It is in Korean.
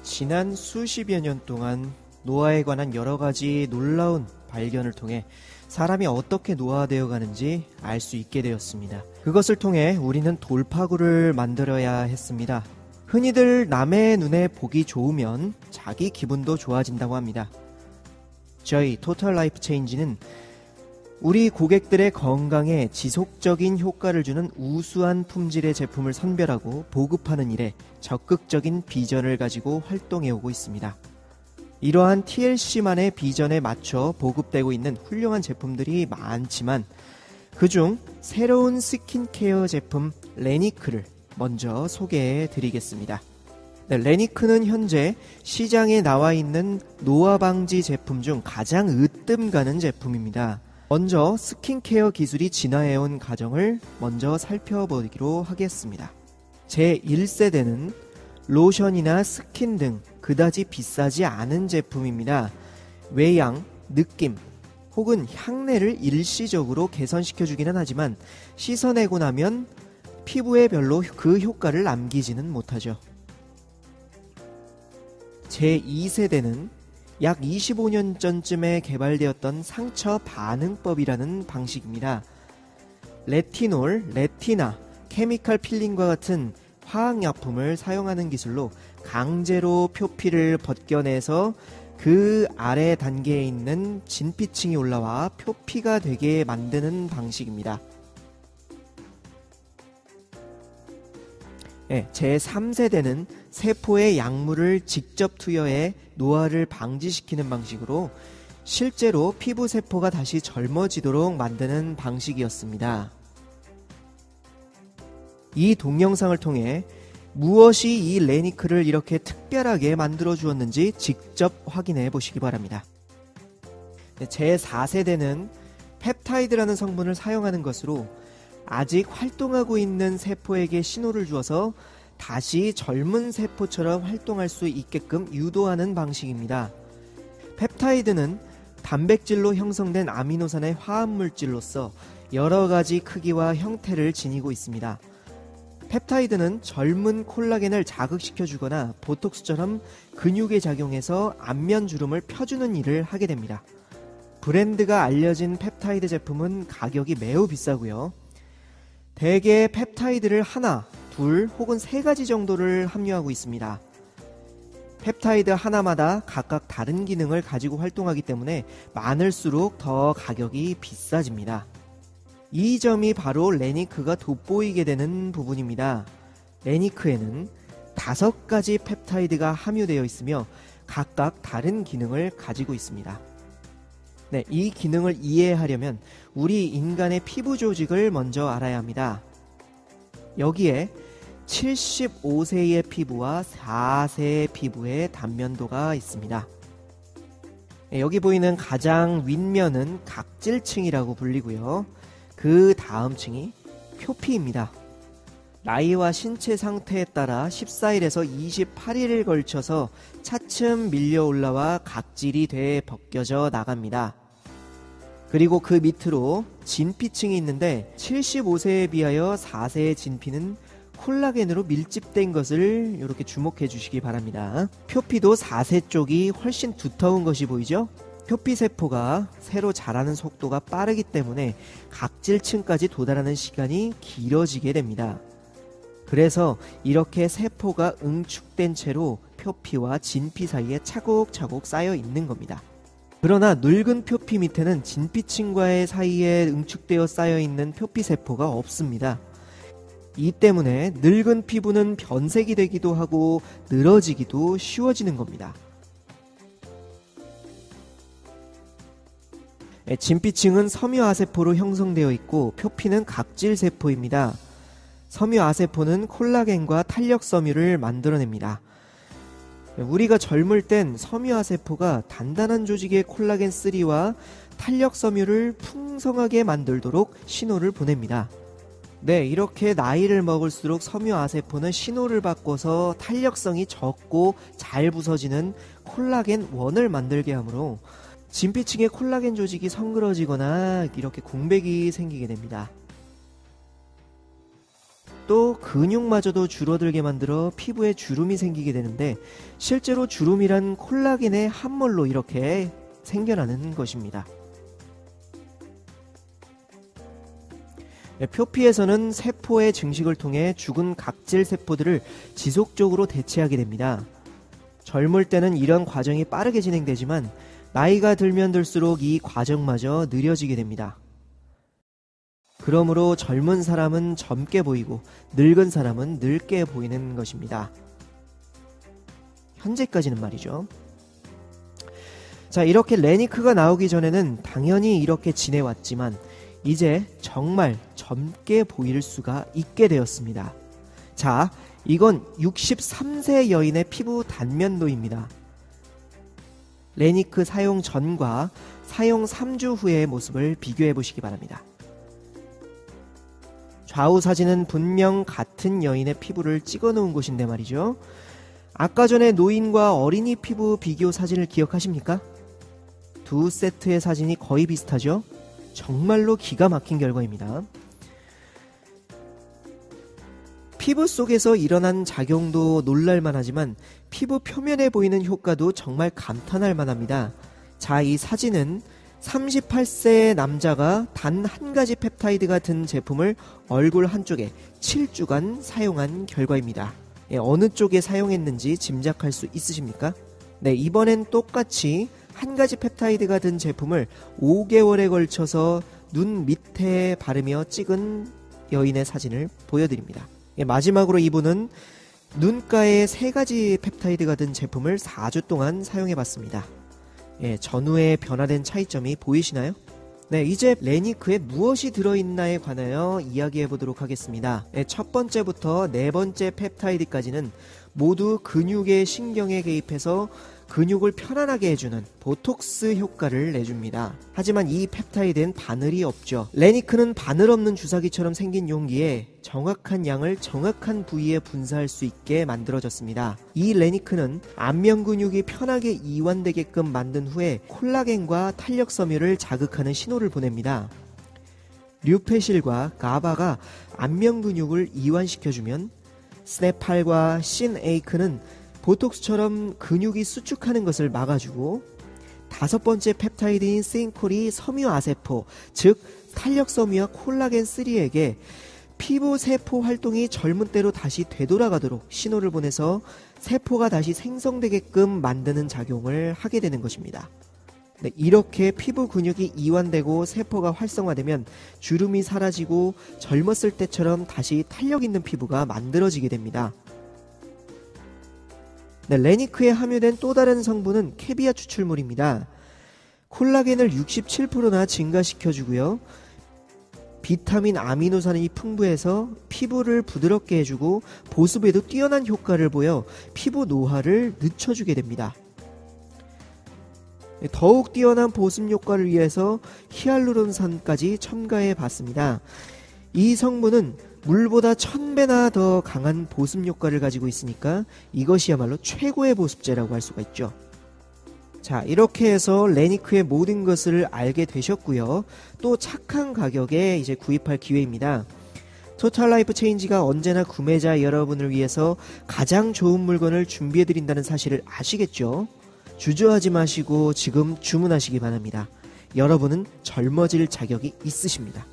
지난 수십여 년 동안 노화에 관한 여러 가지 놀라운 발견을 통해 사람이 어떻게 노화되어 가는지 알 수 있게 되었습니다. 그것을 통해 우리는 돌파구를 만들어야 했습니다. 흔히들 남의 눈에 보기 좋으면 자기 기분도 좋아진다고 합니다. 저희 토탈 라이프 체인지는 우리 고객들의 건강에 지속적인 효과를 주는 우수한 품질의 제품을 선별하고 보급하는 일에 적극적인 비전을 가지고 활동해오고 있습니다. 이러한 TLC만의 비전에 맞춰 보급되고 있는 훌륭한 제품들이 많지만 그중 새로운 스킨케어 제품 레니크를 먼저 소개해 드리겠습니다. 네, 레니크는 현재 시장에 나와 있는 노화 방지 제품 중 가장 으뜸 가는 제품입니다. 먼저 스킨케어 기술이 진화해온 과정을 먼저 살펴보기로 하겠습니다. 제1세대는 로션이나 스킨 등 그다지 비싸지 않은 제품입니다. 외양, 느낌 혹은 향내를 일시적으로 개선시켜주기는 하지만 씻어내고 나면 피부에 별로 그 효과를 남기지는 못하죠. 제2세대는 약 25년 전쯤에 개발되었던 상처 반응법이라는 방식입니다. 레티놀, 레티나, 케미칼 필링과 같은 화학약품을 사용하는 기술로 강제로 표피를 벗겨내서 그 아래 단계에 있는 진피층이 올라와 표피가 되게 만드는 방식입니다. 제3세대는 세포에 약물을 직접 투여해 노화를 방지시키는 방식으로 실제로 피부 세포가 다시 젊어지도록 만드는 방식이었습니다. 이 동영상을 통해 무엇이 이 레니크를 이렇게 특별하게 만들어 주었는지 직접 확인해 보시기 바랍니다. 제4세대는 펩타이드라는 성분을 사용하는 것으로 아직 활동하고 있는 세포에게 신호를 주어서 다시 젊은 세포처럼 활동할 수 있게끔 유도하는 방식입니다. 펩타이드는 단백질로 형성된 아미노산의 화합물질로서 여러 가지 크기와 형태를 지니고 있습니다. 펩타이드는 젊은 콜라겐을 자극시켜주거나 보톡스처럼 근육에 작용해서 안면주름을 펴주는 일을 하게 됩니다. 브랜드가 알려진 펩타이드 제품은 가격이 매우 비싸고요. 대개 펩타이드를 하나, 둘 혹은 세 가지 정도를 함유하고 있습니다. 펩타이드 하나마다 각각 다른 기능을 가지고 활동하기 때문에 많을수록 더 가격이 비싸집니다. 이 점이 바로 레니크가 돋보이게 되는 부분입니다. 레니크에는 5가지 펩타이드가 함유되어 있으며 각각 다른 기능을 가지고 있습니다. 이 기능을 이해하려면 우리 인간의 피부 조직을 먼저 알아야 합니다. 여기에 75세의 피부와 4세의 피부의 단면도가 있습니다. 여기 보이는 가장 윗면은 각질층이라고 불리고요. 그 다음 층이 표피입니다. 나이와 신체 상태에 따라 14일에서 28일을 걸쳐서 차츰 밀려 올라와 각질이 돼 벗겨져 나갑니다. 그리고 그 밑으로 진피층이 있는데 75세에 비하여 4세의 진피는 콜라겐으로 밀집된 것을 이렇게 주목해 주시기 바랍니다. 표피도 4세 쪽이 훨씬 두터운 것이 보이죠? 표피 세포가 새로 자라는 속도가 빠르기 때문에 각질층까지 도달하는 시간이 길어지게 됩니다. 그래서 이렇게 세포가 응축된 채로 표피와 진피 사이에 차곡차곡 쌓여 있는 겁니다. 그러나 늙은 표피 밑에는 진피층과의 사이에 응축되어 쌓여 있는 표피 세포가 없습니다. 이 때문에 늙은 피부는 변색이 되기도 하고 늘어지기도 쉬워지는 겁니다. 진피층은 섬유아세포로 형성되어 있고 표피는 각질세포입니다. 섬유아세포는 콜라겐과 탄력섬유를 만들어냅니다. 우리가 젊을 땐 섬유아세포가 단단한 조직의 콜라겐3와 탄력섬유를 풍성하게 만들도록 신호를 보냅니다. 이렇게 나이를 먹을수록 섬유아세포는 신호를 바꿔서 탄력성이 적고 잘 부서지는 콜라겐1을 만들게 하므로 진피층의 콜라겐 조직이 성그러지거나 이렇게 공백이 생기게 됩니다. 또 근육마저도 줄어들게 만들어 피부에 주름이 생기게 되는데, 실제로 주름이란 콜라겐의 함몰로 이렇게 생겨나는 것입니다. 표피에서는 세포의 증식을 통해 죽은 각질 세포들을 지속적으로 대체하게 됩니다. 젊을 때는 이런 과정이 빠르게 진행되지만 나이가 들면 들수록 이 과정마저 느려지게 됩니다. 그러므로 젊은 사람은 젊게 보이고 늙은 사람은 늙게 보이는 것입니다. 현재까지는 말이죠. 자, 이렇게 레니크가 나오기 전에는 당연히 이렇게 지내왔지만 이제 정말 젊게 보일 수가 있게 되었습니다. 자, 이건 63세 여인의 피부 단면도입니다. 레니크 사용 전과 사용 3주 후의 모습을 비교해 보시기 바랍니다. 좌우 사진은 분명 같은 여인의 피부를 찍어 놓은 곳인데 말이죠. 아까 전에 노인과 어린이 피부 비교 사진을 기억하십니까? 두 세트의 사진이 거의 비슷하죠? 정말로 기가 막힌 결과입니다. 피부 속에서 일어난 작용도 놀랄만 하지만 피부 표면에 보이는 효과도 정말 감탄할 만합니다. 자, 이 사진은 38세의 남자가 단 한 가지 펩타이드가 든 제품을 얼굴 한쪽에 7주간 사용한 결과입니다. 어느 쪽에 사용했는지 짐작할 수 있으십니까? 네, 이번엔 똑같이 한 가지 펩타이드가 든 제품을 5개월에 걸쳐서 눈 밑에 바르며 찍은 여인의 사진을 보여드립니다. 마지막으로 이분은 눈가에 3가지 펩타이드가 든 제품을 4주 동안 사용해봤습니다. 전후에 변화된 차이점이 보이시나요? 네, 이제 레니크에 무엇이 들어있나에 관하여 이야기해보도록 하겠습니다. 첫 번째부터 네 번째 펩타이드까지는 모두 근육의 신경에 개입해서 근육을 편안하게 해주는 보톡스 효과를 내줍니다. 하지만 이 펩타이드엔 바늘이 없죠. 레니크는 바늘 없는 주사기처럼 생긴 용기에 정확한 양을 정확한 부위에 분사할 수 있게 만들어졌습니다. 이 레니크는 안면 근육이 편하게 이완되게끔 만든 후에 콜라겐과 탄력 섬유를 자극하는 신호를 보냅니다. 류페실과 가바가 안면 근육을 이완시켜주면 스네팔과 신에이크는 보톡스처럼 근육이 수축하는 것을 막아주고, 다섯 번째 펩타이드인 세인콜이 섬유아세포, 즉 탄력섬유와 콜라겐3에게 피부 세포 활동이 젊은 때로 다시 되돌아가도록 신호를 보내서 세포가 다시 생성되게끔 만드는 작용을 하게 되는 것입니다. 네, 이렇게 피부 근육이 이완되고 세포가 활성화되면 주름이 사라지고 젊었을 때처럼 다시 탄력 있는 피부가 만들어지게 됩니다. 네, 레니크에 함유된 또 다른 성분은 캐비아 추출물입니다. 콜라겐을 67%나 증가시켜주고요. 비타민 아미노산이 풍부해서 피부를 부드럽게 해주고 보습에도 뛰어난 효과를 보여 피부 노화를 늦춰주게 됩니다. 더욱 뛰어난 보습 효과를 위해서 히알루론산까지 첨가해 봤습니다. 이 성분은 물보다 1000배나 더 강한 보습 효과를 가지고 있으니까 이것이야말로 최고의 보습제라고 할 수가 있죠. 자, 이렇게 해서 레니크의 모든 것을 알게 되셨고요. 또 착한 가격에 이제 구입할 기회입니다. 토탈 라이프 체인지가 언제나 구매자 여러분을 위해서 가장 좋은 물건을 준비해드린다는 사실을 아시겠죠? 주저하지 마시고 지금 주문하시기 바랍니다. 여러분은 젊어질 자격이 있으십니다.